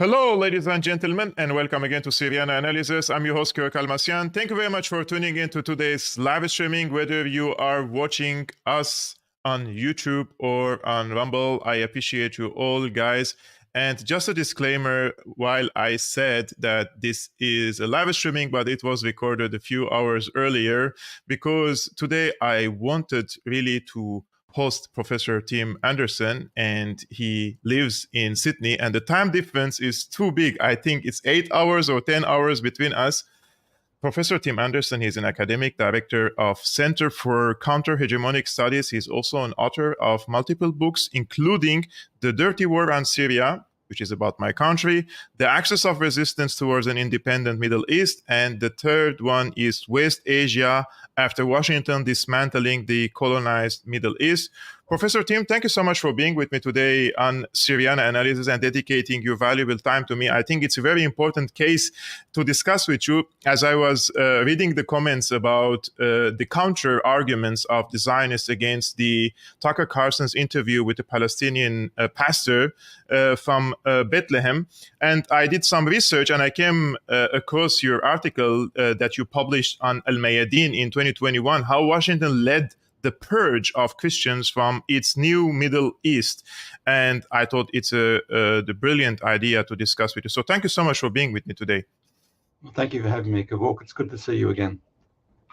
Hello, ladies and gentlemen, and welcome again to Syriana Analysis. I'm your host, Kevork Almassian. Thank you very much for tuning in to today's live streaming, whether you are watching us on YouTube or on Rumble. I appreciate you all, guys. And just a disclaimer, while I said that this is a live streaming, but it was recorded a few hours earlier, because today I wanted really to host Professor Tim Anderson, and he lives in Sydney, and the time difference is too big. I think it's 8 hours or 10 hours between us. Professor Tim Anderson is an academic director of Center for Counter-Hegemonic Studies. He's also an author of multiple books, including The Dirty War on Syria, which is about my country, The Axis of Resistance Towards an Independent Middle East, and the third one is West Asia after Washington dismantling the colonized Middle East. Professor Tim, thank you so much for being with me today on Syriana Analysis and dedicating your valuable time to me. I think it's a very important case to discuss with you. As I was reading the comments about the counter arguments of the Zionists against the Tucker Carlson's interview with the Palestinian pastor from Bethlehem, and I did some research and I came across your article that you published on Al-Mayadeen in 2021, how Washington led the purge of Christians from its new Middle East. And I thought it's the brilliant idea to discuss with you. So thank you so much for being with me today. Well, thank you for having me, Kevork. It's good to see you again.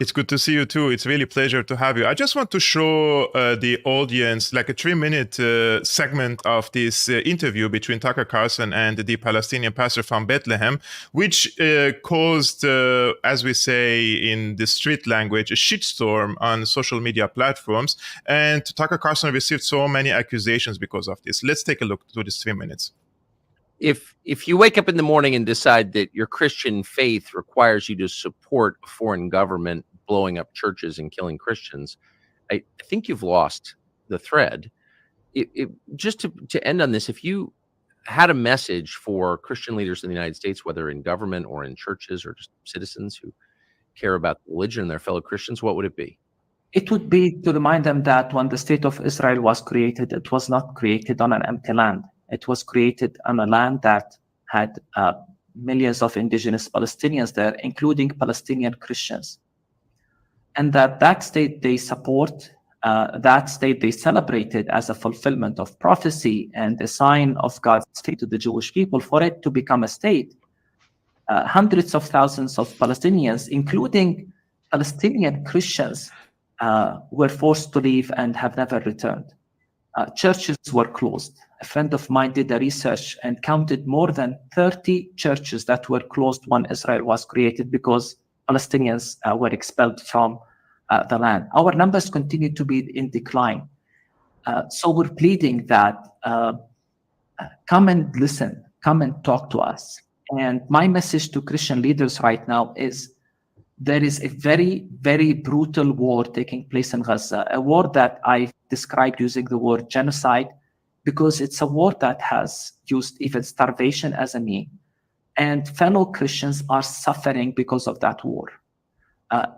It's good to see you too. It's really a pleasure to have you. I just want to show the audience like a 3-minute segment of this interview between Tucker Carlson and the Palestinian pastor from Bethlehem, which caused, as we say in the street language, a shitstorm on social media platforms. And Tucker Carlson received so many accusations because of this. Let's take a look to this 3 minutes. If you wake up in the morning and decide that your Christian faith requires you to support a foreign government blowing up churches and killing Christians, I think you've lost the thread. Just to end on this, if you had a message for Christian leaders in the United States, whether in government or in churches or just citizens who care about religion and their fellow Christians, what would it be? It would be to remind them that when the state of Israel was created, it was not created on an empty land. It was created on a land that had millions of indigenous Palestinians there, including Palestinian Christians. And that state they support, that state they celebrated as a fulfillment of prophecy and a sign of God's faith to the Jewish people. For it to become a state, hundreds of thousands of Palestinians, including Palestinian Christians, were forced to leave and have never returned. Churches were closed. A friend of mine did the research and counted more than 30 churches that were closed when Israel was created because Palestinians were expelled from the land. Our numbers continue to be in decline. So we're pleading that come and listen, come and talk to us. And my message to Christian leaders right now is there is a very, very brutal war taking place in Gaza, a war that I described using the word genocide, because it's a war that has used even starvation as a mean. And fellow Christians are suffering because of that war.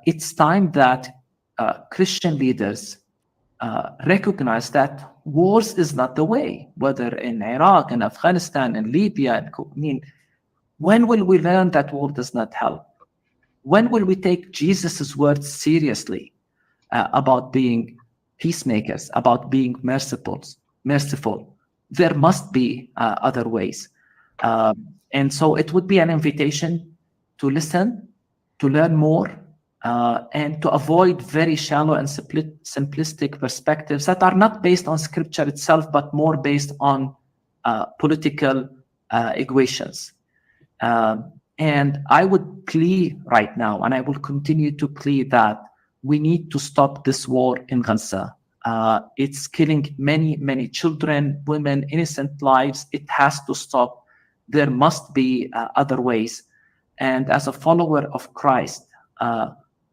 It's time that Christian leaders recognize that wars is not the way, whether in Iraq, in Afghanistan, in Libya. When will we learn that war does not help? When will we take Jesus's words seriously about being peacemakers, about being merciful? There must be other ways. And so it would be an invitation to listen, to learn more, and to avoid very shallow and simplistic perspectives that are not based on scripture itself, but more based on political equations. And I would plead right now, and I will continue to plead that we need to stop this war in Gaza. It's killing many, many children, women, innocent lives. It has to stop. There must be other ways. And as a follower of Christ,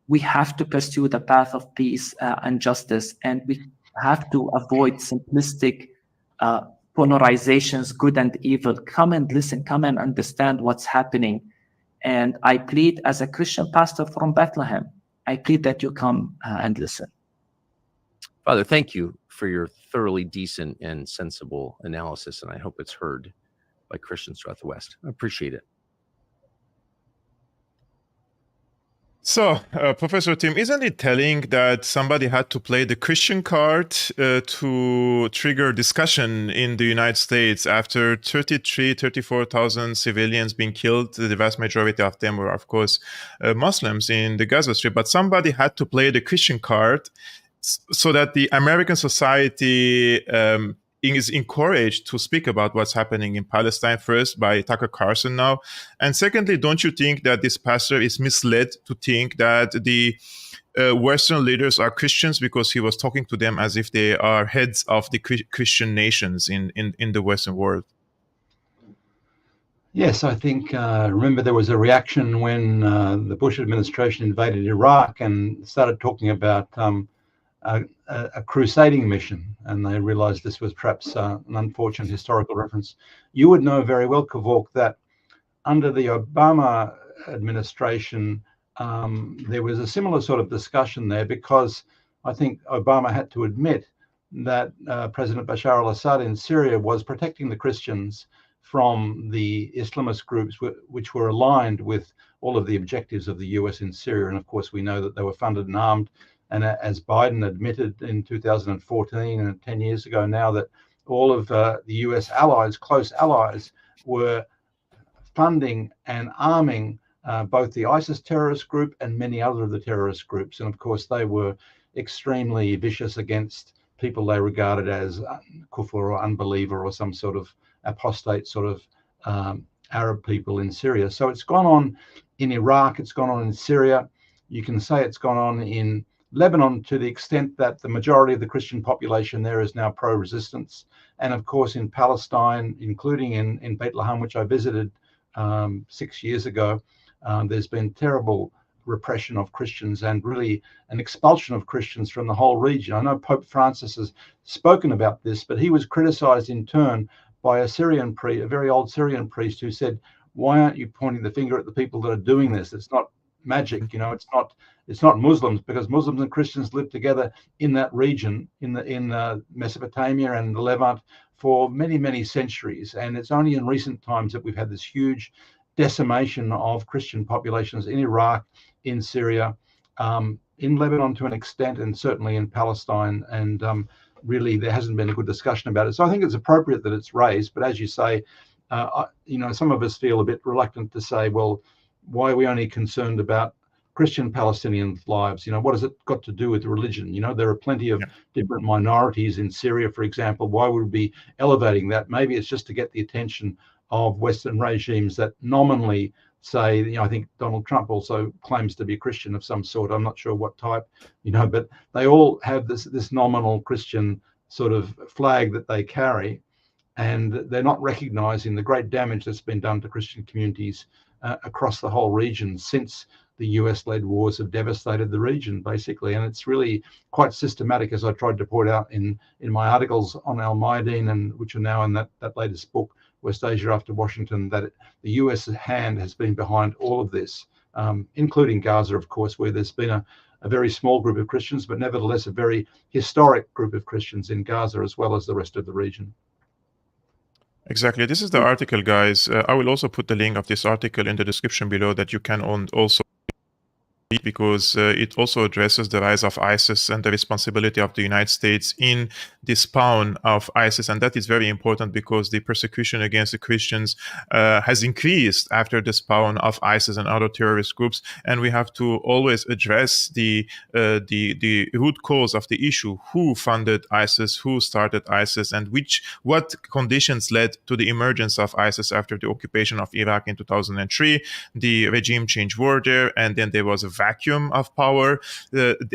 we have to pursue the path of peace and justice. And we have to avoid simplistic polarizations, good and evil. Come and listen, come and understand what's happening. And I plead as a Christian pastor from Bethlehem, I plead that you come and listen. Father, thank you for your thoroughly decent and sensible analysis, and I hope it's heard by Christians throughout the West. I appreciate it. So, Professor Tim, isn't it telling that somebody had to play the Christian card to trigger discussion in the United States after 34,000 civilians being killed? The vast majority of them were, of course, Muslims in the Gaza Strip. But somebody had to play the Christian card so that the American society is encouraged to speak about what's happening in Palestine, first by Tucker Carlson now. And secondly, don't you think that this pastor is misled to think that the Western leaders are Christians because he was talking to them as if they are heads of the Christian nations in the Western world? Yes, I think, remember there was a reaction when the Bush administration invaded Iraq and started talking about a crusading mission, and they realized this was perhaps an unfortunate historical reference. You would know very well, Kevork, that under the Obama administration, there was a similar sort of discussion there, because I think Obama had to admit that President Bashar al-Assad in Syria was protecting the Christians from the Islamist groups which were aligned with all of the objectives of the US in Syria. And of course, we know that they were funded and armed. And as Biden admitted in 2014, and 10 years ago now, that all of the US allies, close allies, were funding and arming both the ISIS terrorist group and many other of the terrorist groups. And of course, they were extremely vicious against people they regarded as kufr or unbeliever or some sort of apostate sort of Arab people in Syria. So it's gone on in Iraq, it's gone on in Syria. You can say it's gone on in Lebanon to the extent that the majority of the Christian population there is now pro-resistance. And of course, in Palestine, including in Bethlehem, which I visited 6 years ago, there's been terrible repression of Christians and really an expulsion of Christians from the whole region. I know Pope Francis has spoken about this, but he was criticized in turn by a Syrian priest, a very old Syrian priest, who said, why aren't you pointing the finger at the people that are doing this? It's not magic, you know, it's not Muslims, because Muslims and Christians live together in that region, in Mesopotamia and the Levant for many, many centuries. And it's only in recent times that we've had this huge decimation of Christian populations in Iraq, in Syria, in Lebanon to an extent, and certainly in Palestine. And really, there hasn't been a good discussion about it. So I think it's appropriate that it's raised. But as you say, you know, some of us feel a bit reluctant to say, well, why are we only concerned about Christian Palestinian lives? You know, what has it got to do with religion? You know, there are plenty of different minorities in Syria, for example. Why would we be elevating that? Maybe it's just to get the attention of Western regimes that nominally say, you know, I think Donald Trump also claims to be a Christian of some sort. I'm not sure what type, you know, but they all have this nominal Christian sort of flag that they carry, and they're not recognizing the great damage that's been done to Christian communities across the whole region since the US-led wars have devastated the region, basically. And it's really quite systematic, as I tried to point out in my articles on Al-Mayadeen, and which are now in that latest book, West Asia After Washington, that the US hand has been behind all of this, including Gaza, of course, where there's been a very small group of Christians, but nevertheless a very historic group of Christians in Gaza, as well as the rest of the region. Exactly. This is the article, guys. I will also put the link of this article in the description below that you can also read, because it also addresses the rise of ISIS and the responsibility of the United States in the spawn of ISIS. And that is very important, because the persecution against the Christians has increased after the spawn of ISIS and other terrorist groups. And we have to always address the root cause of the issue: who funded ISIS, who started ISIS, and what conditions led to the emergence of ISIS after the occupation of Iraq in 2003, the regime change war there, and then there was a vacuum of power.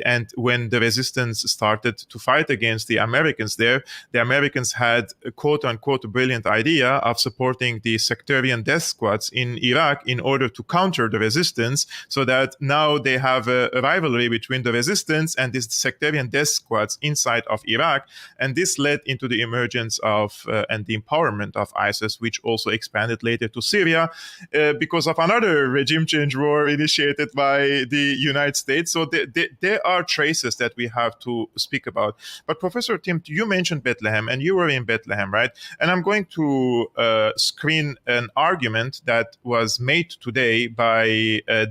And when the resistance started to fight against the Americans there, the Americans had a quote-unquote brilliant idea of supporting the sectarian death squads in Iraq in order to counter the resistance, so that now they have a rivalry between the resistance and these sectarian death squads inside of Iraq. And this led into the emergence of and the empowerment of ISIS, which also expanded later to Syria because of another regime change war initiated by the United States. So there are traces that we have to speak about. But Professor Tim, you mentioned Bethlehem, and you were in Bethlehem, right? And I'm going to screen an argument that was made today by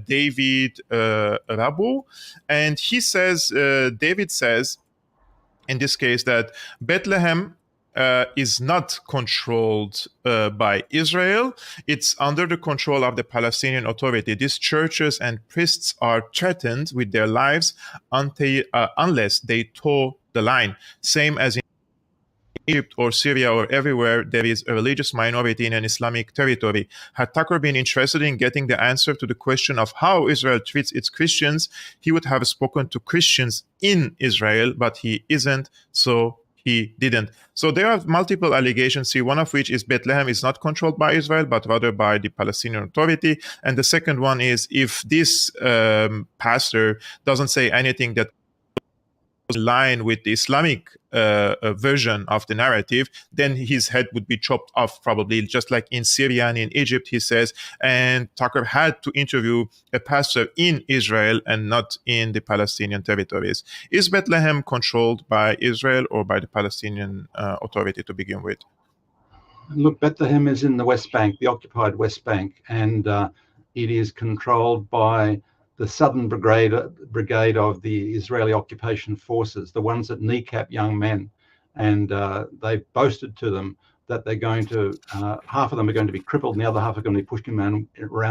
David Rabu. And he says, David says, in this case, that Bethlehem is not controlled by Israel. It's under the control of the Palestinian Authority. These churches and priests are threatened with their lives unless they toe the line. Same as in Egypt or Syria or everywhere there is a religious minority in an Islamic territory. Had Tucker been interested in getting the answer to the question of how Israel treats its Christians, he would have spoken to Christians in Israel, but he isn't, so he didn't. So there are multiple allegations here, one of which is Bethlehem is not controlled by Israel, but rather by the Palestinian Authority. And the second one is if this pastor doesn't say anything that in line with the Islamic version of the narrative, then his head would be chopped off, probably, just like in Syria and in Egypt, he says. And Tucker had to interview a pastor in Israel and not in the Palestinian territories. Is Bethlehem controlled by Israel or by the Palestinian Authority to begin with? Look, Bethlehem is in the West Bank, the occupied West Bank, and it is controlled by the Southern Brigade of the Israeli occupation forces, the ones that kneecap young men. And they've boasted to them that they're going to, half of them are going to be crippled and the other half are going to be pushed around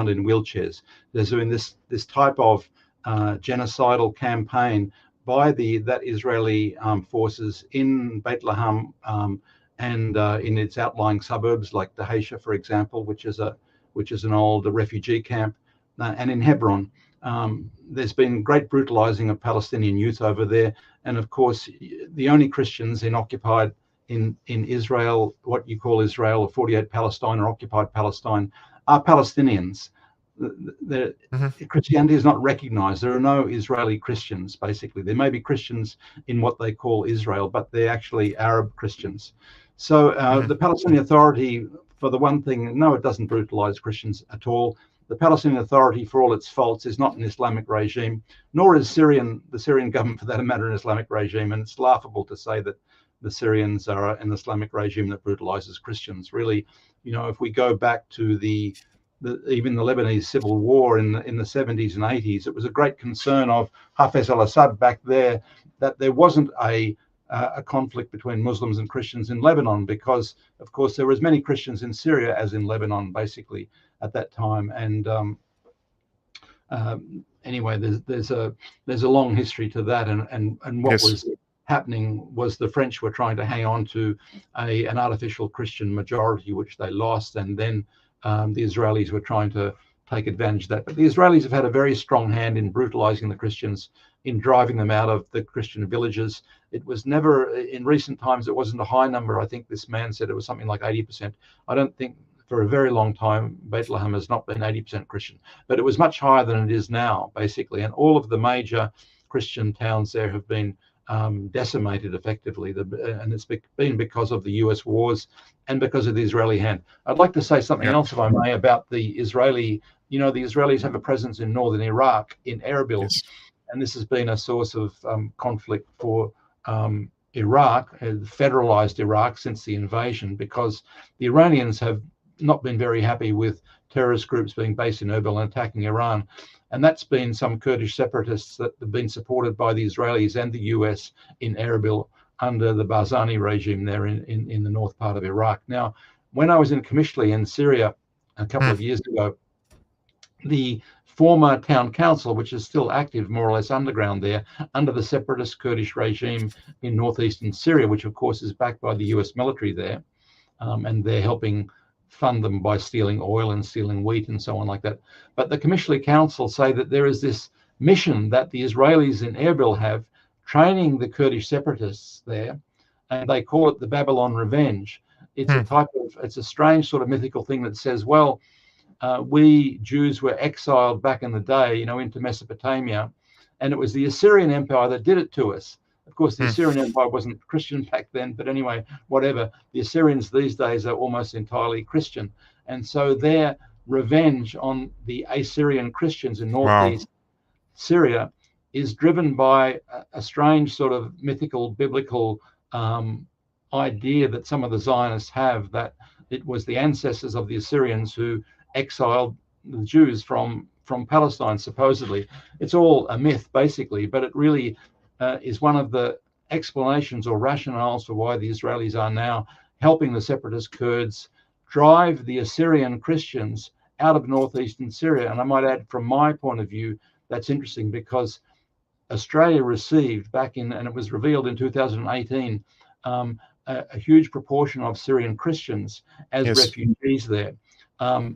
in wheelchairs. They're doing this type of genocidal campaign by that Israeli forces in Bethlehem and in its outlying suburbs like Dahisha, for example, which is an old refugee camp, and in Hebron. There's been great brutalizing of Palestinian youth over there, and of course the only Christians occupied in Israel, what you call Israel, or 48 Palestine or occupied Palestine, are Palestinians. Christianity is not recognized. There are no Israeli Christians, basically. There may be Christians in what they call Israel, but they're actually Arab Christians. So the Palestinian Authority, for the one thing, no, it doesn't brutalize Christians at all. The Palestinian Authority, for all its faults, is not an Islamic regime, nor is the Syrian government, for that matter, an Islamic regime. And it's laughable to say that the Syrians are an Islamic regime that brutalizes Christians. Really, if we go back to even the Lebanese civil war in the 70s and 80s, it was a great concern of Hafez al-Assad back there that there wasn't a conflict between Muslims and Christians in Lebanon, because, of course, there were as many Christians in Syria as in Lebanon, basically, at that time. And anyway, there's a long history to that. And what was happening was the French were trying to hang on to an artificial Christian majority, which they lost, and then the Israelis were trying to take advantage of that. But the Israelis have had a very strong hand in brutalizing the Christians, in driving them out of the Christian villages. It was never, in recent times, it wasn't a high number. I think this man said it was something like 80%. I don't think for a very long time Bethlehem has not been 80% Christian, but it was much higher than it is now, basically. And all of the major Christian towns there have been decimated effectively, and it's been because of the US wars and because of the Israeli hand. I'd like to say something else, if I may, about the Israeli. The Israelis have a presence in northern Iraq, in Erbil, and this has been a source of conflict for Iraq, federalized Iraq, since the invasion, because the Iranians have not been very happy with terrorist groups being based in Erbil and attacking Iran. And that's been some Kurdish separatists that have been supported by the Israelis and the US in Erbil under the Barzani regime there in the north part of Iraq. Now, when I was in Qamishli in Syria a couple of years ago, the former town council, which is still active more or less underground there, under the separatist Kurdish regime in northeastern Syria, which of course is backed by the US military there, and they're helping fund them by stealing oil and stealing wheat and so on like that. But the Qamishli Council say that there is this mission that the Israelis in Erbil have, training the Kurdish separatists there, and they call it the Babylon Revenge. It's it's a strange sort of mythical thing that says, well, we Jews were exiled back in the day, into Mesopotamia, and it was the Assyrian Empire that did it to us. Of course, the Syrian Empire wasn't Christian back then, but anyway, whatever. The Assyrians these days are almost entirely Christian. And so their revenge on the Assyrian Christians in northeast Syria is driven by a strange sort of mythical, biblical idea that some of the Zionists have, that it was the ancestors of the Assyrians who exiled the Jews from Palestine, supposedly. It's all a myth, basically, but it really is one of the explanations or rationales for why the Israelis are now helping the separatist Kurds drive the Assyrian Christians out of northeastern Syria. And I might add, from my point of view, that's interesting because Australia received back in, and it was revealed in 2018, a huge proportion of Syrian Christians as refugees there.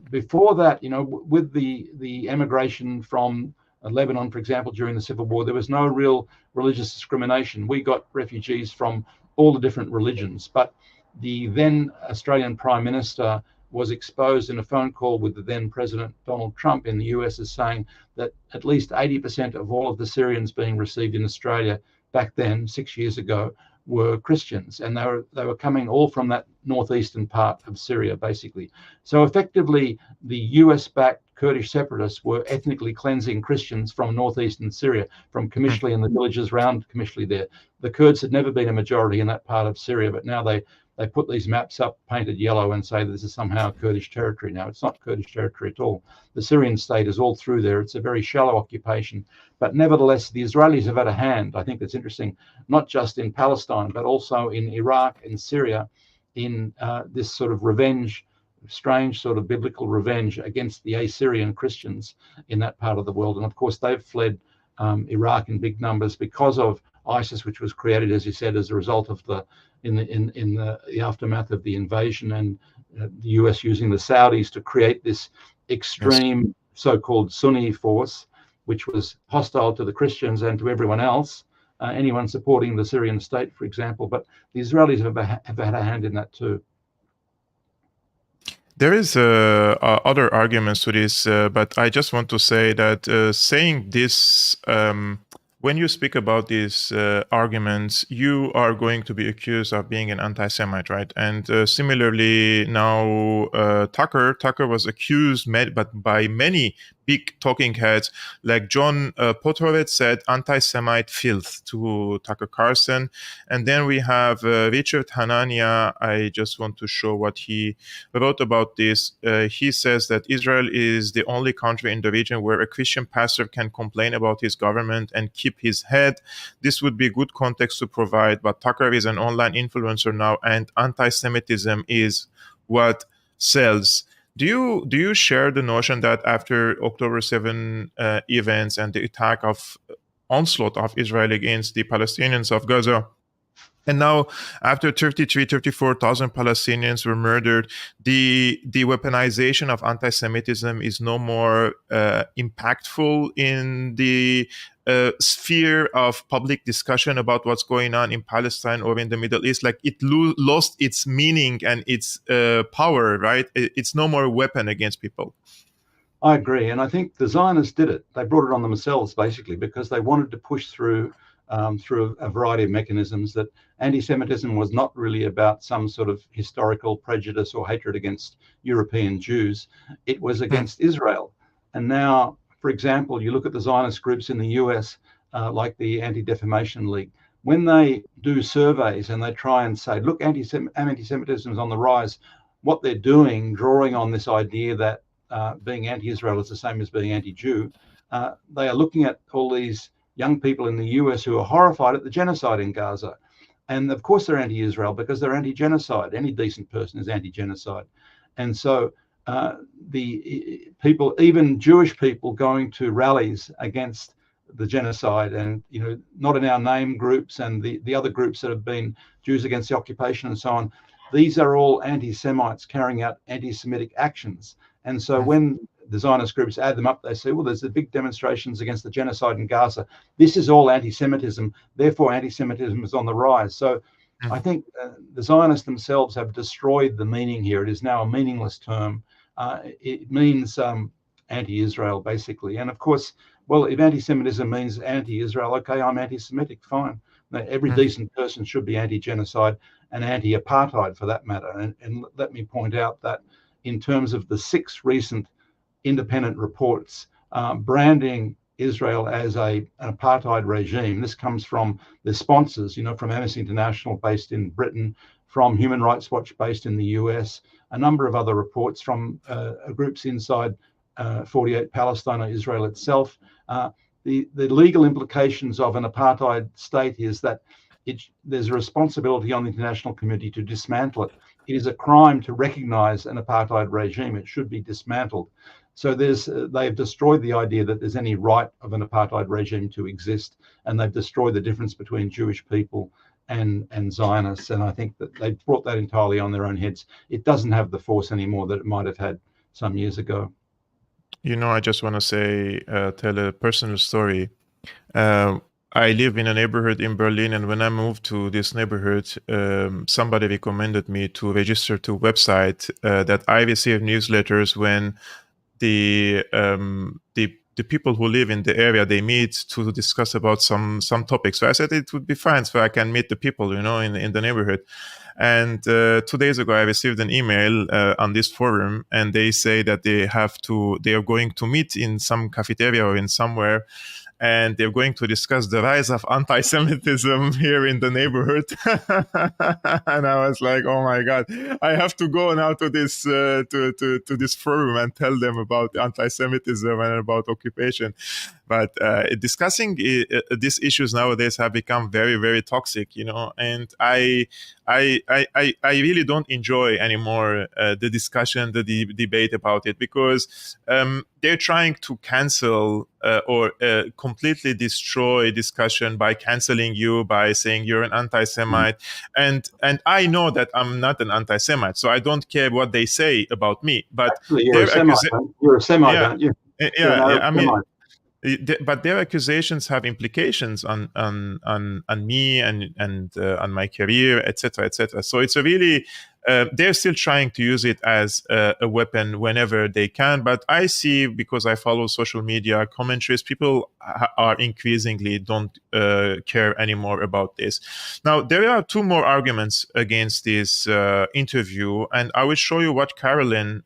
Before that, you know, with the emigration from Lebanon, for example, during the Civil War, there was no real religious discrimination. We got refugees from all the different religions, but the then Australian Prime Minister was exposed in a phone call with the then President Donald Trump in the US as saying that at least 80% of all of the Syrians being received in Australia back then, 6 years ago, were Christians, and they were coming all from that northeastern part of Syria, basically. So effectively, the US-backed Kurdish separatists were ethnically cleansing Christians from northeastern Syria, from Qamishli and the villages around Qamishli there. The Kurds had never been a majority in that part of Syria, but now they put these maps up painted yellow and say this is somehow Kurdish territory. Now, it's not Kurdish territory at all. The Syrian state is all through there. It's a very shallow occupation. But nevertheless, the Israelis have had a hand. I think that's interesting, not just in Palestine, but also in Iraq and Syria, in this sort of revenge, strange sort of biblical revenge against the Assyrian Christians in that part of the world. And of course, they've fled Iraq in big numbers because of ISIS, which was created, as you said, as a result of the aftermath of the invasion, and the US using the Saudis to create this extreme so-called Sunni force, which was hostile to the Christians and to everyone else, anyone supporting the Syrian state, for example. But the Israelis have had a hand in that too. There is other arguments to this, but I just want to say that saying this, when you speak about these arguments, you are going to be accused of being an anti-Semite, right? And similarly, now Tucker was accused, but by many big talking heads, like John Potowitz said, anti-Semite filth to Tucker Carlson. And then we have Richard Hanania. I just want to show what he wrote about this. He says that Israel is the only country in the region where a Christian pastor can complain about his government and keep his head. This would be good context to provide, but Tucker is an online influencer now, and anti-Semitism is what sells. Do you share the notion that after October 7 events and the onslaught of Israel against the Palestinians of Gaza, and now after 34,000 Palestinians were murdered, the weaponization of anti-Semitism is no more impactful in the sphere of public discussion about what's going on in Palestine or in the Middle East? Like, it lost its meaning and its power, right? It's no more a weapon against people. I agree. And I think the Zionists did it. They brought it on themselves, basically, because they wanted to push through a variety of mechanisms that anti-Semitism was not really about some sort of historical prejudice or hatred against European Jews. It was against Israel. And now, for example, you look at the Zionist groups in the US, like the Anti-Defamation League, when they do surveys and they try and say, look, anti-Semitism is on the rise, what they're doing, drawing on this idea that being anti-Israel is the same as being anti-Jew, they are looking at all these young people in the US who are horrified at the genocide in Gaza. And of course they're anti-Israel because they're anti-genocide. Any decent person is anti-genocide. And so the people, even Jewish people, going to rallies against the genocide, and not in our name groups and the other groups that have been Jews against the occupation and so on, these are all anti-Semites carrying out anti-Semitic actions. And so when the Zionist groups add them up, they say, well, there's the big demonstrations against the genocide in Gaza. This is all anti-Semitism. Therefore, anti-Semitism is on the rise. So I think the Zionists themselves have destroyed the meaning here. It is now a meaningless term. It means anti-Israel, basically. And of course, well, if anti-Semitism means anti-Israel, okay, I'm anti-Semitic, fine. Every decent person should be anti-genocide and anti-apartheid, for that matter. And let me point out that in terms of the 6 recent independent reports branding Israel as an apartheid regime. This comes from the sponsors, from Amnesty International based in Britain, from Human Rights Watch based in the US, a number of other reports from groups inside 48 Palestine or Israel itself. The legal implications of an apartheid state is that there's a responsibility on the international community to dismantle it. It is a crime to recognize an apartheid regime. It should be dismantled. So they've destroyed the idea that there's any right of an apartheid regime to exist, and they've destroyed the difference between Jewish people and Zionists. And I think that they've brought that entirely on their own heads. It doesn't have the force anymore that it might have had some years ago. I just want to say, tell a personal story. I live in a neighborhood in Berlin, and when I moved to this neighborhood, somebody recommended me to register to a website that I receive newsletters when the people who live in the area, they meet to discuss about some topics. So I said it would be fine, so I can meet the people, in the neighborhood. And 2 days ago, I received an email on this forum, and they say that they are going to meet in some cafeteria or in somewhere, and they're going to discuss the rise of anti-Semitism here in the neighborhood. And I was like, oh my God, I have to go now to this to this forum and tell them about anti-Semitism and about occupation. But discussing these issues nowadays have become very, very toxic, and I really don't enjoy anymore the discussion, the debate about it, because they're trying to cancel or completely destroy discussion by canceling you, by saying you're an anti-Semite. And I know that I'm not an anti-Semite, so I don't care what they say about me. But actually, you're a Semite, aren't you? Yeah, I mean. But their accusations have implications on me and on my career, etc., etc. So it's a really they're still trying to use it as a weapon whenever they can. But I see, because I follow social media commentaries, people are increasingly don't care anymore about this. Now, there are two more arguments against this interview, and I will show you what Carolyn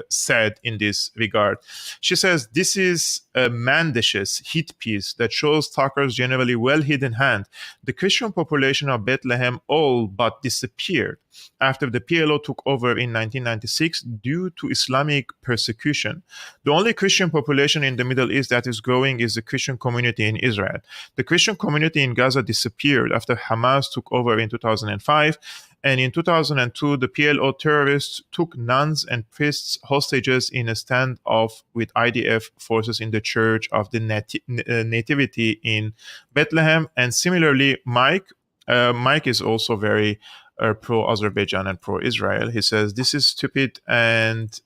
said in this regard. She says, this is a mendicious hit piece that shows Tucker's generally well-hidden hand. The Christian population of Bethlehem all but disappeared after the PLO took over in 1996 due to Islamic persecution. The only Christian population in the Middle East that is growing is the Christian community in Israel. The Christian community in Gaza disappeared after Hamas took over in 2005. And in 2002, the PLO terrorists took nuns and priests hostages in a standoff with IDF forces in the Church of the Nativity in Bethlehem. And similarly, Mike is also very pro-Azerbaijan and pro-Israel. He says, this is stupid and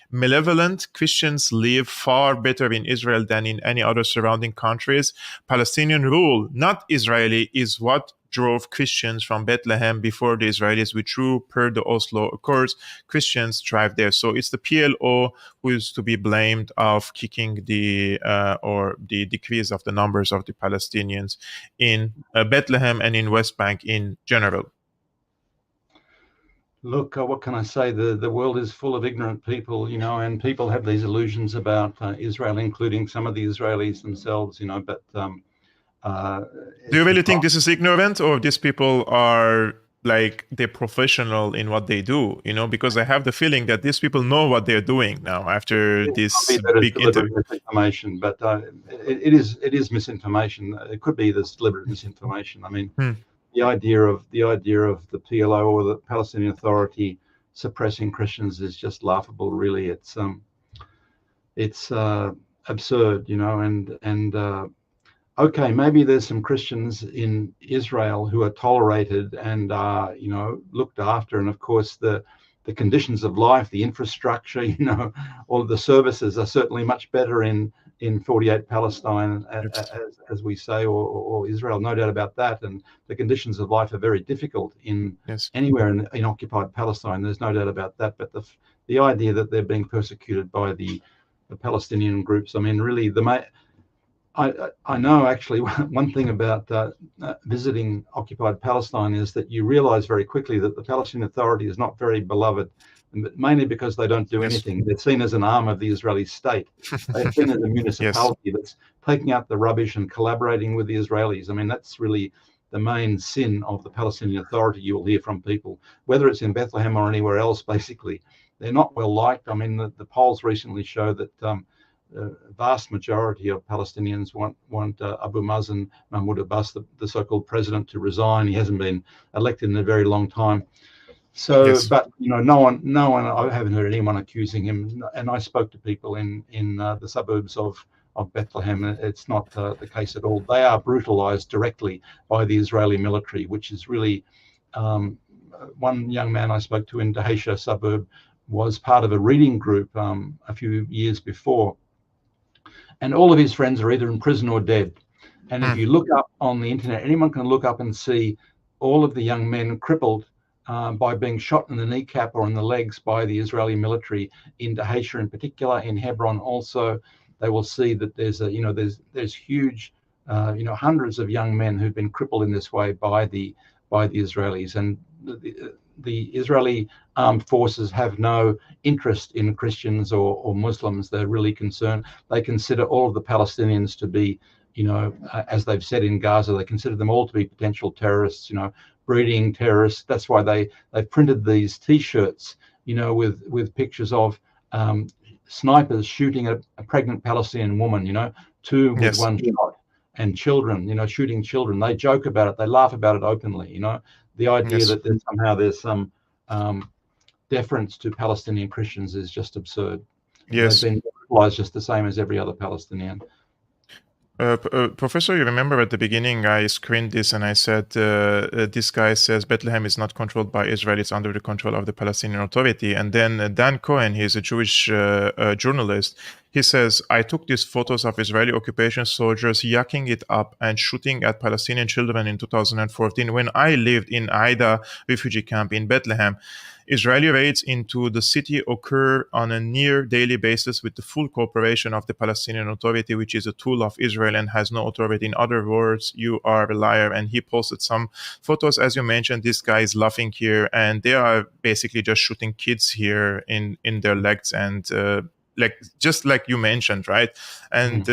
malevolent. Christians live far better in Israel than in any other surrounding countries. Palestinian rule, not Israeli, is what drove Christians from Bethlehem before the Israelis withdrew per the Oslo Accords. Christians thrive there. So it's the PLO who is to be blamed of kicking the decrease of the numbers of the Palestinians in Bethlehem and in West Bank in general. Look, what can I say? The world is full of ignorant people, and people have these illusions about Israel, including some of the Israelis themselves, but do you really think this is ignorant, or these people are like they're professional in what they do? Because I have the feeling that these people know what they're doing now after this big misinformation. But it is misinformation. It could be this deliberate misinformation. I mean, the idea of the PLO or the Palestinian Authority suppressing Christians is just laughable. Really, it's absurd, and. Okay, maybe there's some Christians in Israel who are tolerated and are, looked after. And of course, the conditions of life, the infrastructure, all of the services are certainly much better in 48 Palestine, as we say, or Israel, no doubt about that. And the conditions of life are very difficult anywhere in occupied Palestine. There's no doubt about that. But the idea that they're being persecuted by the Palestinian groups, I mean, really, I know actually one thing about visiting occupied Palestine is that you realize very quickly that the Palestinian Authority is not very beloved mainly because they don't do anything. They're seen as an arm of the Israeli state. They're seen as a municipality that's taking out the rubbish and collaborating with the Israelis. I mean, that's really the main sin of the Palestinian Authority. You will hear from people, whether it's in Bethlehem or anywhere else, basically. They're not well liked. I mean, the polls recently show that the vast majority of Palestinians want Abu Mazen Mahmoud Abbas, the so-called president, to resign. He hasn't been elected in a very long time. So, but no one. I haven't heard anyone accusing him. And I spoke to people in the suburbs of Bethlehem. It's not the case at all. They are brutalized directly by the Israeli military, which is really. One young man I spoke to in Dahisha suburb was part of a reading group a few years before, and all of his friends are either in prison or dead. And if you look up on the internet, anyone can look up and see all of the young men crippled by being shot in the kneecap or in the legs by the Israeli military in Dahisha in particular, in Hebron also. They will see that there's there's huge, hundreds of young men who've been crippled in this way by the Israelis. And the Israeli armed forces have no interest in Christians or Muslims. They're really concerned. They consider all of the Palestinians to be, as they've said in Gaza, they consider them all to be potential terrorists, breeding terrorists. That's why they've printed these T-shirts, with pictures of snipers shooting a pregnant Palestinian woman, two with one shot, and children, shooting children. They joke about it. They laugh about it openly. The idea that there's some deference to Palestinian Christians is just absurd. They've been brutalized just the same as every other Palestinian. Professor, you remember at the beginning I screened this and I said, this guy says Bethlehem is not controlled by Israel, it's under the control of the Palestinian Authority. And then Dan Cohen, he's a Jewish journalist, he says, I took these photos of Israeli occupation soldiers yucking it up and shooting at Palestinian children in 2014 when I lived in Aida refugee camp in Bethlehem. Israeli raids into the city occur on a near daily basis with the full cooperation of the Palestinian Authority, which is a tool of Israel and has no authority. In other words, you are a liar. And he posted some photos, as you mentioned. This guy is laughing here, and they are basically just shooting kids here in their legs and just like you mentioned, right? And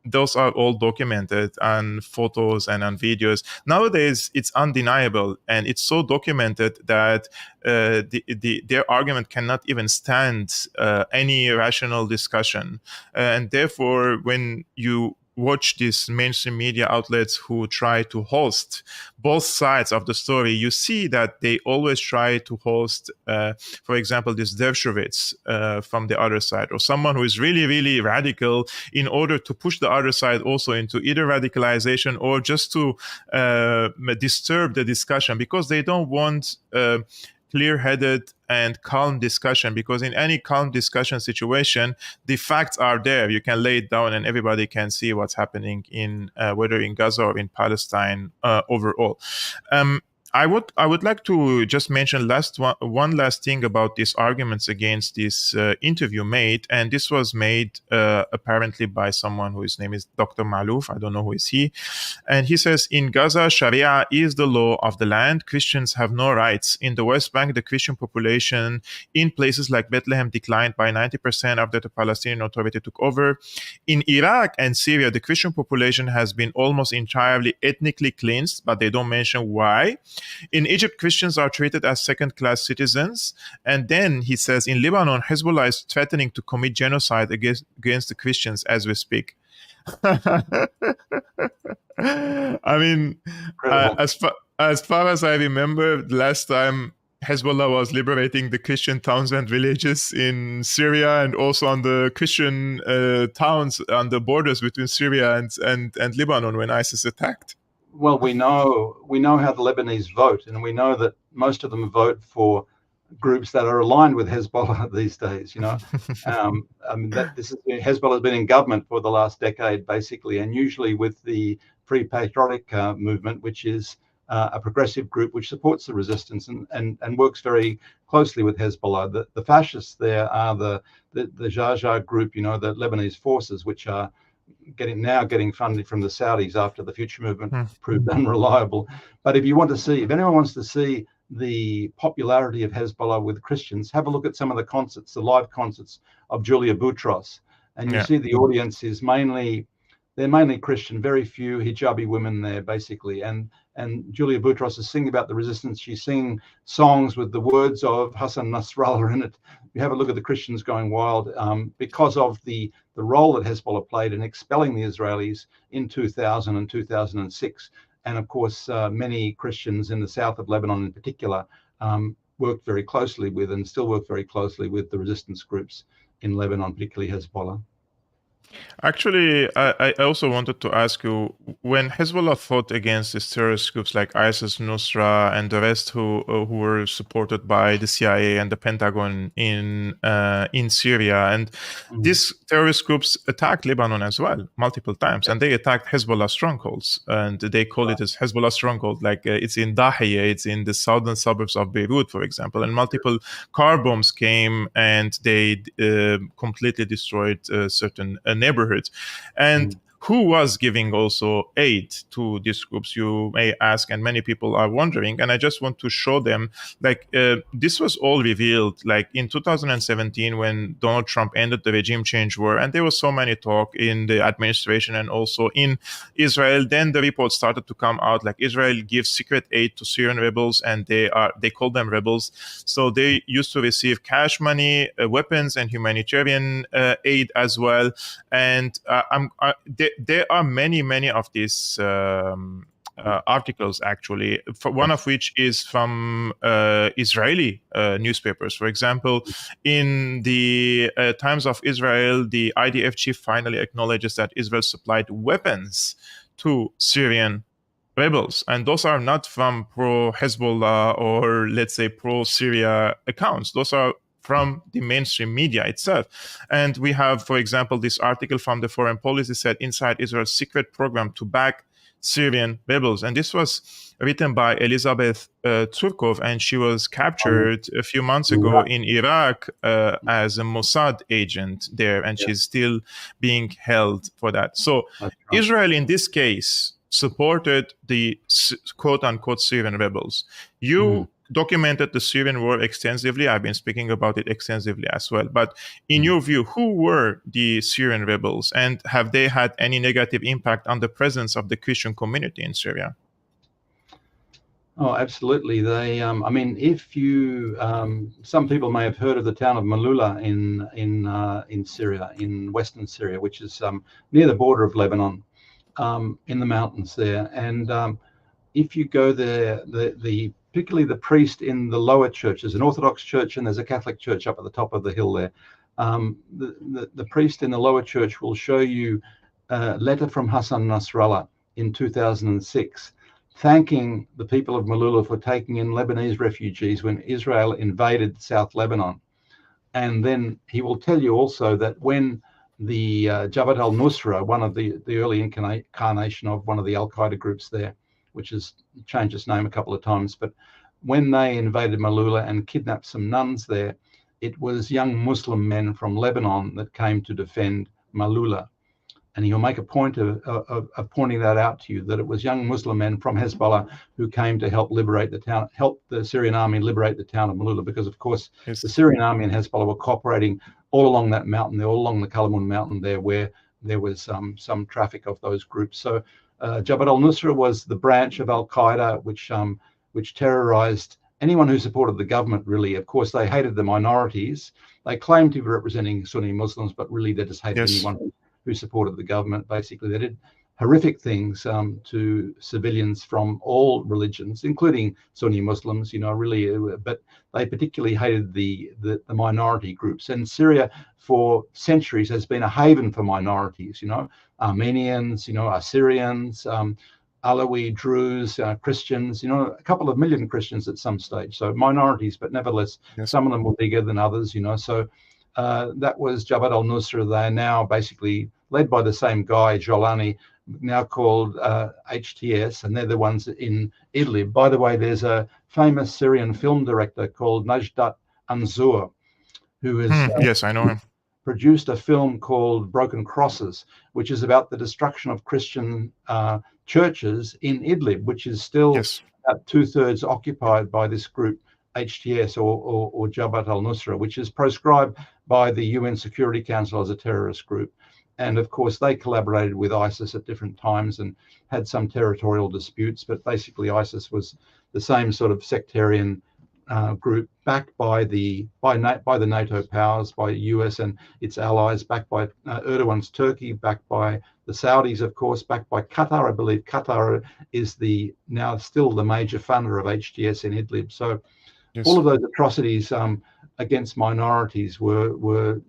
those are all documented on photos and on videos. Nowadays, it's undeniable, and it's so documented that their argument cannot even stand any rational discussion. And therefore, when you watch these mainstream media outlets who try to host both sides of the story, you see that they always try to host, for example, this Dershowitz from the other side, or someone who is really, really radical, in order to push the other side also into either radicalization or just to disturb the discussion, because they don't want clear-headed and calm discussion, because in any calm discussion situation, the facts are there. You can lay it down and everybody can see what's happening in whether in Gaza or in Palestine overall. I would like to just mention one last thing about these arguments against this interview made, and this was made apparently by someone whose name is Dr. Malouf. I don't know who is he. And he says, in Gaza, Sharia is the law of the land. Christians have no rights. In the West Bank, the Christian population in places like Bethlehem declined by 90% after the Palestinian Authority took over. In Iraq and Syria, the Christian population has been almost entirely ethnically cleansed, but they don't mention why. In Egypt, Christians are treated as second-class citizens. And then he says, in Lebanon, Hezbollah is threatening to commit genocide against the Christians as we speak. I mean, as far as I remember, last time Hezbollah was liberating the Christian towns and villages in Syria, and also on the Christian towns on the borders between Syria and Lebanon when ISIS attacked. Well, we know how the Lebanese vote, and we know that most of them vote for groups that are aligned with Hezbollah these days. Hezbollah has been in government for the last decade, basically, and usually with the Free Patriotic Movement, which is a progressive group which supports the resistance and works very closely with Hezbollah. The fascists there are the Jaja group, the Lebanese forces, which are getting funded from the Saudis after the Future Movement proved unreliable. But if anyone wants to see the popularity of Hezbollah with Christians, have a look at some of the concerts, the live concerts of Julia Boutros, and you see the audience is mainly Christian, very few hijabi women there, basically. And Julia Boutros is singing about the resistance. She's singing songs with the words of Hassan Nasrallah in it. You have a look at the Christians going wild because of the role that Hezbollah played in expelling the Israelis in 2000 and 2006. And of course, many Christians in the south of Lebanon in particular worked very closely with and still work very closely with the resistance groups in Lebanon, particularly Hezbollah. Actually, I also wanted to ask you, when Hezbollah fought against these terrorist groups like ISIS, Nusra, and the rest who were supported by the CIA and the Pentagon in Syria, and these terrorist groups attacked Lebanon as well multiple times, and they attacked Hezbollah strongholds, and they call it as Hezbollah stronghold, like it's in Dahiya, it's in the southern suburbs of Beirut, for example, and multiple car bombs came and they completely destroyed certain neighborhoods. And who was giving also aid to these groups, you may ask, and many people are wondering. And I just want to show them, like, this was all revealed, like in 2017 when Donald Trump ended the regime change war, and there was so many talk in the administration and also in Israel. Then the reports started to come out, like Israel gives secret aid to Syrian rebels, and they call them rebels. So they used to receive cash money, weapons, and humanitarian aid as well. And there are many of these articles, actually, one of which is from Israeli newspapers. For example, in the Times of Israel, the IDF chief finally acknowledges that Israel supplied weapons to Syrian rebels, and those are not from pro-Hezbollah or, let's say, pro-Syria accounts. Those are from the mainstream media itself. And we have, for example, this article from the Foreign Policy said, inside Israel's secret program to back Syrian rebels. And this was written by Elizabeth Tsurkov, and she was captured a few months ago in Iraq as a Mossad agent there, and she's still being held for that. So Israel, in this case, supported the quote-unquote Syrian rebels. You documented the Syrian war extensively. I've been speaking about it extensively as well. But in your view, who were the Syrian rebels, and have they had any negative impact on the presence of the Christian community in Syria? Oh, absolutely. They, I mean, if you, some people may have heard of the town of Malula in Syria, in western Syria, which is near the border of Lebanon, in the mountains there. And if you go there, particularly the priest in the lower church, there's an Orthodox church and there's a Catholic church up at the top of the hill there. The priest in the lower church will show you a letter from Hassan Nasrallah in 2006, thanking the people of Malula for taking in Lebanese refugees when Israel invaded South Lebanon. And then he will tell you also that when the Jabhat al-Nusra, one of the early incarnation of one of the Al-Qaeda groups there, which has changed its name a couple of times, but when they invaded Malula and kidnapped some nuns there, it was young Muslim men from Lebanon that came to defend Malula. And he'll make a point of pointing that out to you, that it was young Muslim men from Hezbollah who came to help liberate the town, help the Syrian army liberate the town of Malula, because of course the Syrian army and Hezbollah were cooperating all along that mountain there, all along the Kalamun mountain there, where there was some traffic of those groups. So Jabhat al-Nusra was the branch of Al-Qaeda which terrorized anyone who supported the government, really. Of course, they hated the minorities. They claimed to be representing Sunni Muslims, but really they just hated anyone who supported the government. Basically, they did horrific things to civilians from all religions, including Sunni Muslims, really, but they particularly hated the minority groups. And Syria for centuries has been a haven for minorities, Armenians, Assyrians, Alawi, Druze, Christians, a couple of million Christians at some stage. So minorities, but nevertheless, some of them were bigger than others, So that was Jabhat al-Nusra. They are now basically led by the same guy, Jolani, now called HTS, and they're the ones in Idlib. By the way, there's a famous Syrian film director called Najdat Anzur, who is yes, I know him. Produced a film called Broken Crosses, which is about the destruction of Christian churches in Idlib, which is still about 2/3 occupied by this group, HTS or Jabhat al-Nusra, which is proscribed by the UN Security Council as a terrorist group. And of course, they collaborated with ISIS at different times and had some territorial disputes. But basically, ISIS was the same sort of sectarian group, backed by the NATO powers, by US and its allies, backed by Erdogan's Turkey, backed by the Saudis, of course, backed by Qatar. I believe Qatar is now still the major funder of HTS in Idlib. So yes, all of those atrocities against minorities were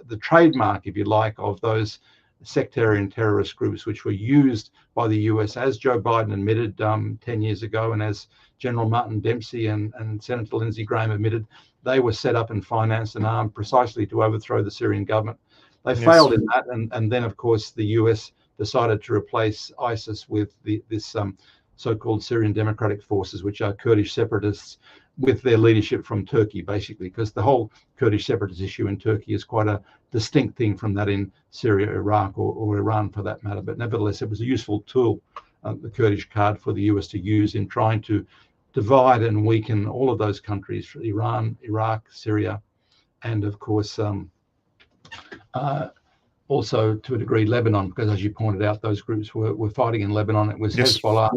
the trademark, if you like, of those sectarian terrorist groups, which were used by the US, as Joe Biden admitted 10 years ago, and as General Martin Dempsey and Senator Lindsey Graham admitted. They were set up and financed and armed precisely to overthrow the Syrian government. They failed in that, and then, of course, the US decided to replace ISIS with this so-called Syrian Democratic Forces, which are Kurdish separatists with their leadership from Turkey, basically, because the whole Kurdish separatist issue in Turkey is quite a distinct thing from that in Syria, Iraq, or Iran, for that matter. But nevertheless, it was a useful tool, the Kurdish card, for the US to use in trying to divide and weaken all of those countries, Iran, Iraq, Syria, and of course, also to a degree Lebanon, because as you pointed out, those groups were fighting in Lebanon. It was Hezbollah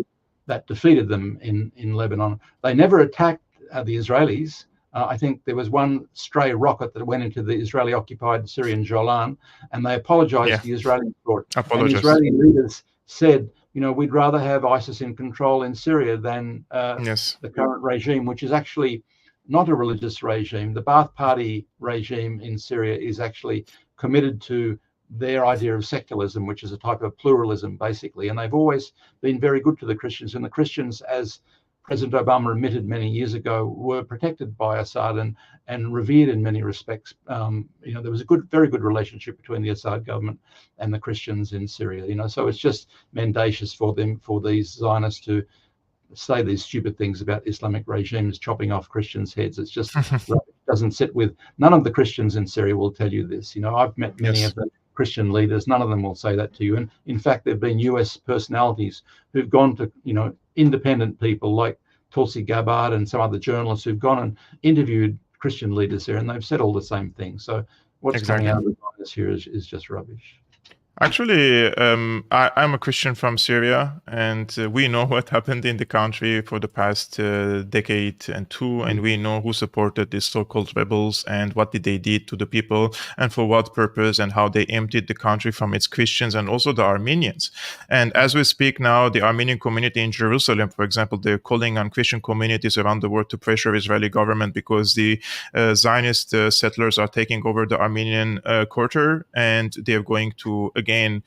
that defeated them in Lebanon. They never attacked the Israelis. I think there was one stray rocket that went into the Israeli-occupied Syrian Jolan, and they apologized to the Israelis for it. And Israeli leaders said, you know, we'd rather have ISIS in control in Syria than the current regime, which is actually not a religious regime. The Ba'ath Party regime in Syria is actually committed to their idea of secularism, which is a type of pluralism, basically. And they've always been very good to the Christians. And the Christians, as President Obama admitted many years ago, were protected by Assad and revered in many respects. You know, there was a very good relationship between the Assad government and the Christians in Syria. You know, so it's just mendacious for these Zionists to say these stupid things about Islamic regimes chopping off Christians' heads. It's just doesn't sit with none of the Christians in Syria will tell you this. You know, I've met many of the Christian leaders. None of them will say that to you. And in fact, there have been US personalities who've gone to, you know, independent people like Tulsi Gabbard and some other journalists who've gone and interviewed Christian leaders there, and they've said all the same thing. So what's coming out of this here is just rubbish. Actually, I'm a Christian from Syria, and we know what happened in the country for the past decade and two, and we know who supported these so-called rebels and what did they did to the people and for what purpose and how they emptied the country from its Christians and also the Armenians. And as we speak now, the Armenian community in Jerusalem, for example, they're calling on Christian communities around the world to pressure Israeli government because the Zionist settlers are taking over the Armenian quarter, and they're going to again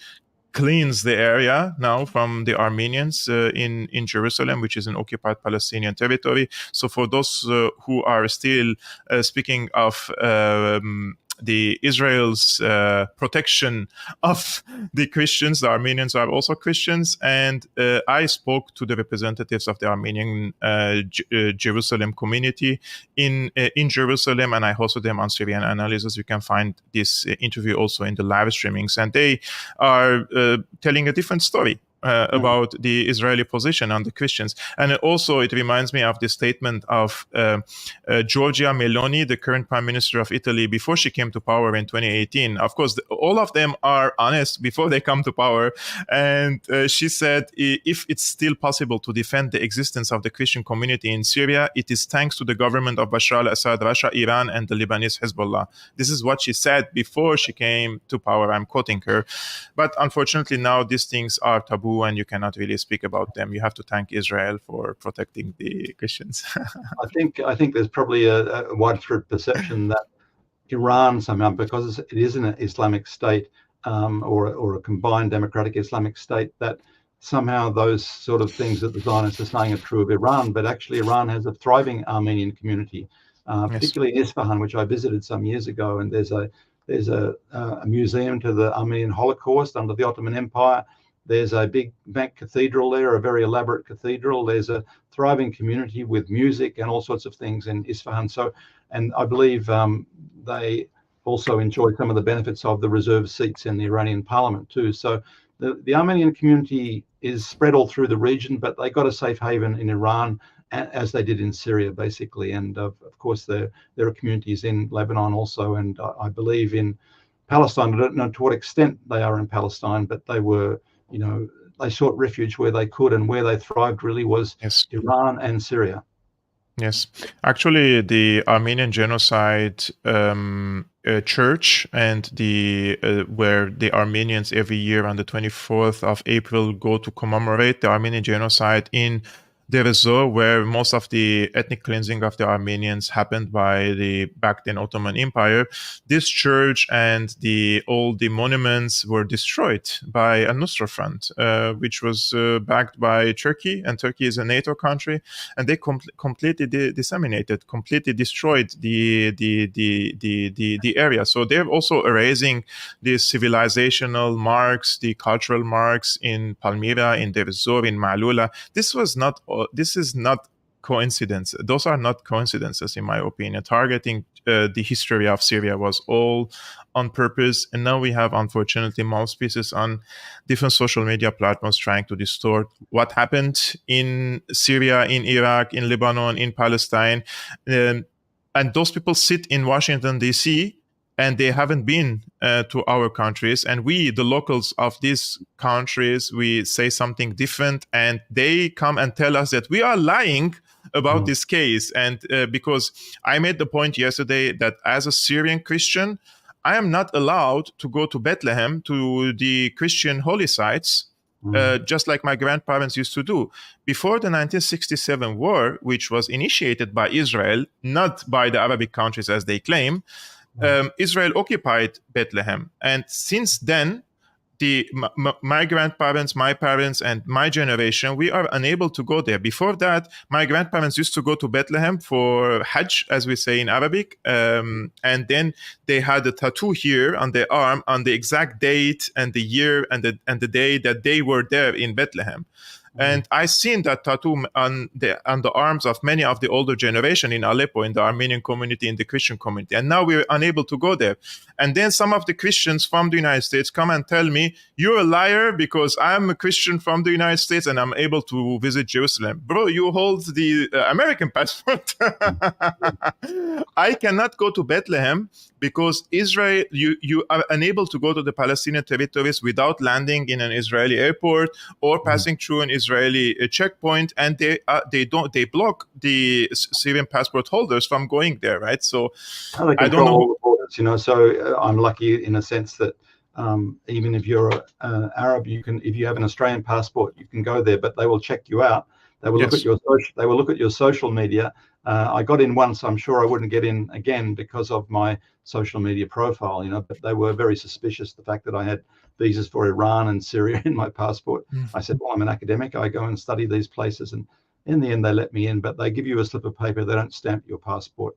cleanse the area now from the Armenians in Jerusalem, which is an occupied Palestinian territory. So for those who are still speaking of the Israel's protection of the Christians, the Armenians are also Christians, and I spoke to the representatives of the Armenian Jerusalem community in Jerusalem, and I hosted them on Syriana Analysis. You can find this interview also in the live streamings, and they are telling a different story about the Israeli position on the Christians. And also it reminds me of the statement of Giorgia Meloni, the current Prime Minister of Italy, before she came to power in 2018. Of course, all of them are honest before they come to power. And she said, if it's still possible to defend the existence of the Christian community in Syria, it is thanks to the government of Bashar al-Assad, Russia, Iran, and the Lebanese Hezbollah. This is what she said before she came to power. I'm quoting her. But unfortunately, now these things are taboo, and you cannot really speak about them. You have to thank Israel for protecting the Christians. I think there's probably a widespread perception that Iran somehow, because it is an Islamic state or a combined democratic Islamic state, that somehow those sort of things that the Zionists are saying are true of Iran. But actually, Iran has a thriving Armenian community, particularly in Isfahan, which I visited some years ago. And there's a museum to the Armenian Holocaust under the Ottoman Empire. There's a big bank cathedral there, a very elaborate cathedral. There's a thriving community with music and all sorts of things in Isfahan. So, and I believe they also enjoy some of the benefits of the reserved seats in the Iranian parliament too. So the Armenian community is spread all through the region, but they got a safe haven in Iran, as they did in Syria, basically. And of course, there are communities in Lebanon also, and I believe in Palestine. I don't know to what extent they are in Palestine, but they were, they sought refuge where they could, and where they thrived really was Iran and Syria. Yes, actually, the Armenian genocide church and where the Armenians every year on the 24th of April go to commemorate the Armenian genocide in Deir ez-Zor, where most of the ethnic cleansing of the Armenians happened by the back then Ottoman Empire. This church and all the monuments were destroyed by a Nusra Front, which was backed by Turkey, and Turkey is a NATO country, and they completely disseminated, completely destroyed the area. So they're also erasing the civilizational marks, the cultural marks in Palmyra, in Deir ez-Zor, in Ma'lula. This is not coincidence. Those are not coincidences, in my opinion. Targeting the history of Syria was all on purpose. And now we have, unfortunately, mouthpieces on different social media platforms trying to distort what happened in Syria, in Iraq, in Lebanon, in Palestine. And those people sit in Washington, D.C., and they haven't been to our countries. And we, the locals of these countries, we say something different, and they come and tell us that we are lying about this case. And because I made the point yesterday that as a Syrian Christian, I am not allowed to go to Bethlehem, to the Christian holy sites, just like my grandparents used to do. Before the 1967 war, which was initiated by Israel, not by the Arabic countries as they claim, Israel occupied Bethlehem. And since then, my grandparents, my parents, and my generation, we are unable to go there. Before that, my grandparents used to go to Bethlehem for Hajj, as we say in Arabic. And then they had a tattoo here on their arm on the exact date and the year and the day that they were there in Bethlehem. And I seen that tattoo on the arms of many of the older generation in Aleppo, in the Armenian community, in the Christian community. And now we're unable to go there. And then some of the Christians from the United States come and tell me, you're a liar because I'm a Christian from the United States and I'm able to visit Jerusalem. Bro, you hold the American passport. I cannot go to Bethlehem because Israel, you are unable to go to the Palestinian territories without landing in an Israeli airport or passing through an Israeli checkpoint, and they block the Syrian passport holders from going there, right? So I don't know. All the borders, so I'm lucky in a sense that even if you're an Arab, if you have an Australian passport, you can go there, but they will check you out. They will look at your social media. I got in once. I'm sure I wouldn't get in again because of my social media profile, but they were very suspicious. The fact that I had visas for Iran and Syria in my passport. I said, well, I'm an academic. I go and study these places. And in the end, they let me in, but they give you a slip of paper. They don't stamp your passport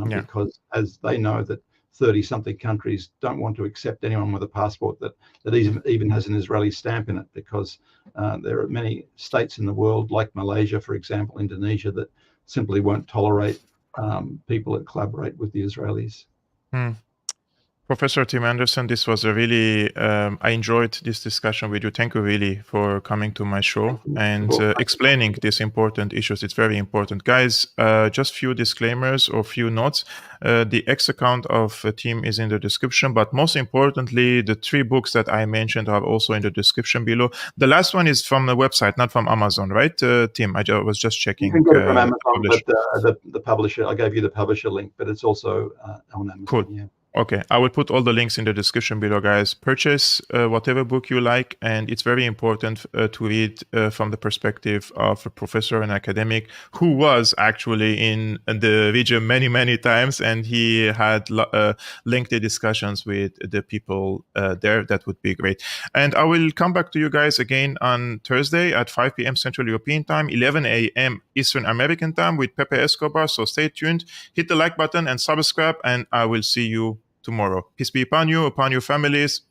because as they know that 30-something countries don't want to accept anyone with a passport that even has an Israeli stamp in it, because there are many states in the world, like Malaysia, for example, Indonesia, that simply won't tolerate people that collaborate with the Israelis. Professor Tim Anderson, this was a really, I enjoyed this discussion with you. Thank you really for coming to my show and explaining these important issues. It's very important. Guys, just few disclaimers or few notes. The X account of Tim is in the description, but most importantly, the 3 books that I mentioned are also in the description below. The last one is from the website, not from Amazon, right, Tim? I was just checking. You can get it from Amazon, but the publisher, I gave you the publisher link, but it's also on Amazon. Cool. Yeah. Okay, I will put all the links in the description below, guys. Purchase whatever book you like, and it's very important to read from the perspective of a professor and academic who was actually in the region many, many times, and he had lengthy discussions with the people there. That would be great. And I will come back to you guys again on Thursday at 5 p.m. Central European Time, 11 a.m. Eastern American Time with Pepe Escobar. So stay tuned, hit the like button and subscribe, and I will see you tomorrow. Peace be upon you, upon your families.